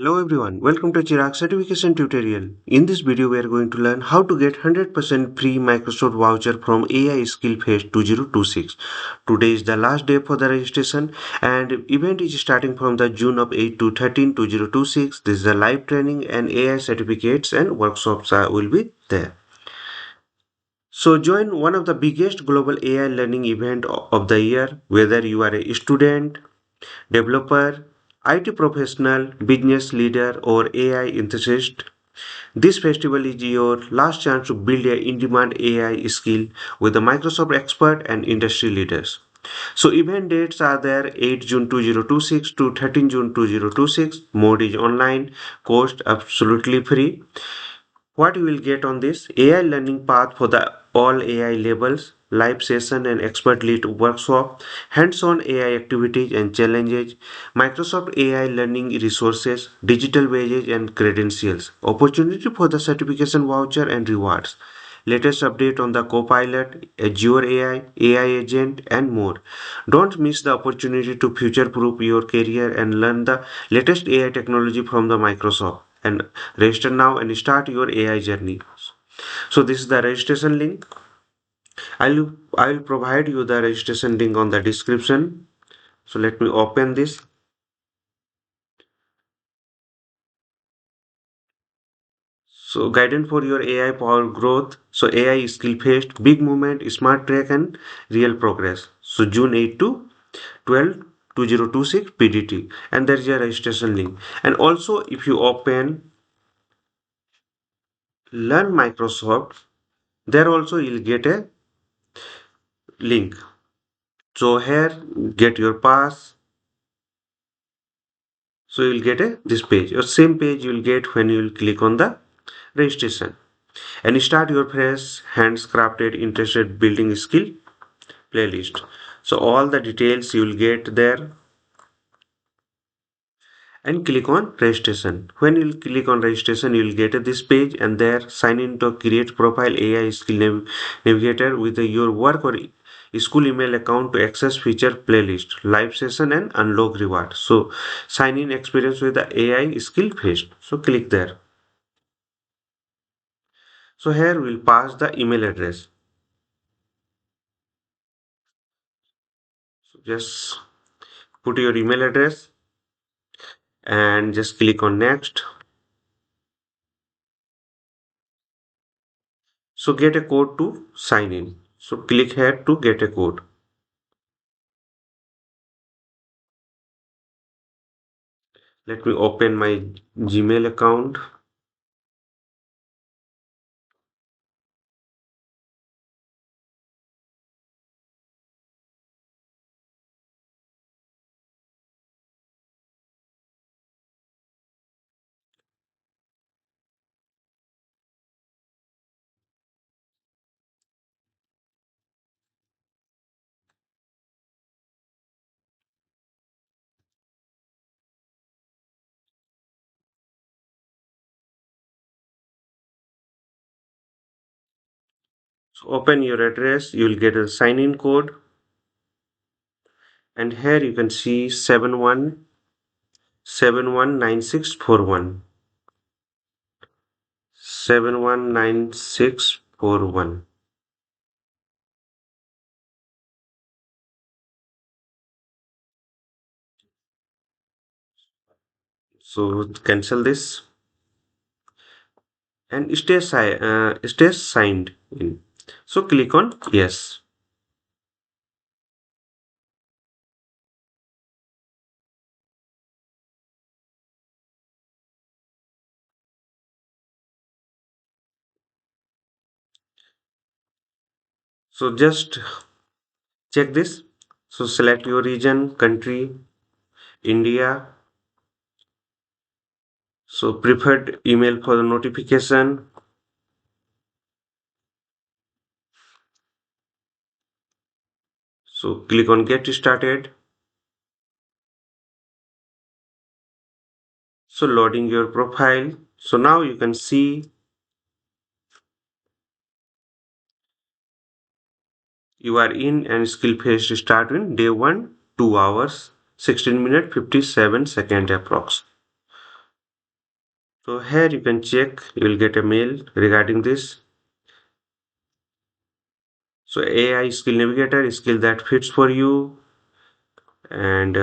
Hello everyone, welcome to Chirag certification tutorial. In this video we are going to learn how to get 100% free Microsoft voucher from AI Skill Fest 2026. Today is the last day for the registration and event is starting from the June of 8 to 13 2026. This is a live training and AI certificates and workshops will be there. So join one of the biggest global AI learning event of the year, whether you are a student, developer, IT professional, business leader, or AI enthusiast. This festival is your last chance to build a in-demand AI skill with the Microsoft expert and industry leaders. So event dates are there 8 June 2026 to 13 June 2026. Mode is online, cost absolutely free. What you will get on this AI learning path for the all AI levels, live session and expert lead workshop, hands-on AI activities and challenges, Microsoft AI learning resources, digital wages and credentials, opportunity for the certification voucher and rewards. Latest update on the Copilot, Azure AI, AI agent, and more. Don't miss the opportunity to future-proof your career and learn the latest AI technology from the Microsoft. And register now and start your AI journey. So this is the registration link. I will provide you the registration link on the description. So let me open this. So guidance for your AI power growth. So AI skill fest, big movement, smart track and real progress. So June 8 to 12 2026 PDT and there is a registration link. And also if you open Learn Microsoft, there also you'll get a link. So here get your pass. So you'll get this page. Your same page you'll get when you will click on the registration and start your fresh hands crafted interested building skill playlist. So all the details you will get there and click on registration. When you click on registration, you will get this page and there sign in to create profile AI skill navigator with your work or school email account to access feature playlist, live session and unlock reward. So sign in experience with the AI skill fest. So click there. So here we'll pass the email address. So just put your email address and just click on next. So get a code to sign in. So click here to get a code. Let me open my Gmail account. So open your address, you will get a sign in code and here you can see 71719641. 719641. So cancel this and stay signed in. So click on yes. So just check this. So select your region, country, India. So preferred email for the notification. So click on get started. So loading your profile. So now you can see you are in and skill phase start in day 1, 2 hours, 16 minutes, 57 seconds approx. So here you can check, you will get a mail regarding this. So AI skill navigator is skill that fits for you, and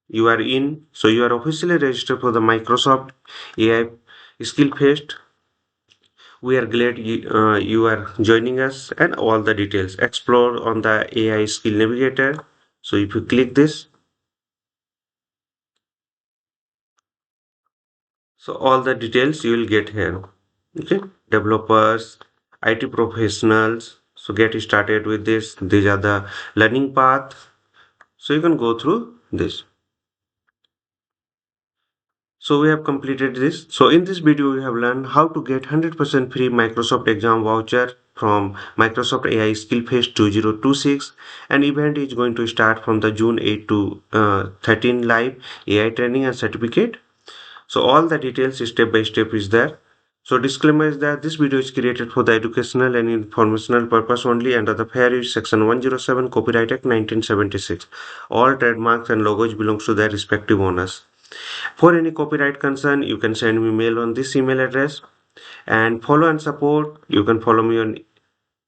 you are in. So you are officially registered for the Microsoft AI skill fest. We are glad you are joining us, and all the details explore on the AI skill navigator. So if you click this, so all the details you will get here. Okay, developers, IT professionals. So get started with this. These are the learning path. So you can go through this. So we have completed this. So in this video, we have learned how to get 100% free Microsoft exam voucher from Microsoft AI Skill Fest 2026. An event is going to start from the June 8 to 13 live AI training and certificate. So all the details step by step is there. So disclaimer is that this video is created for the educational and informational purpose only under the Fair Use Section 107 Copyright Act 1976. All trademarks and logos belongs to their respective owners. For any copyright concern, you can send me mail on this email address. And follow and support, you can follow me on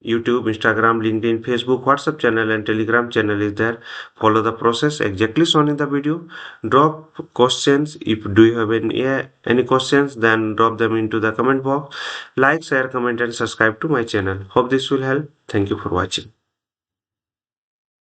YouTube, Instagram, LinkedIn, Facebook, WhatsApp channel and Telegram channel is there. Follow the process exactly shown in the video. Drop questions. If do you have any questions, then drop them into the comment box. Like, share, comment and subscribe to my channel. Hope this will help. Thank you for watching.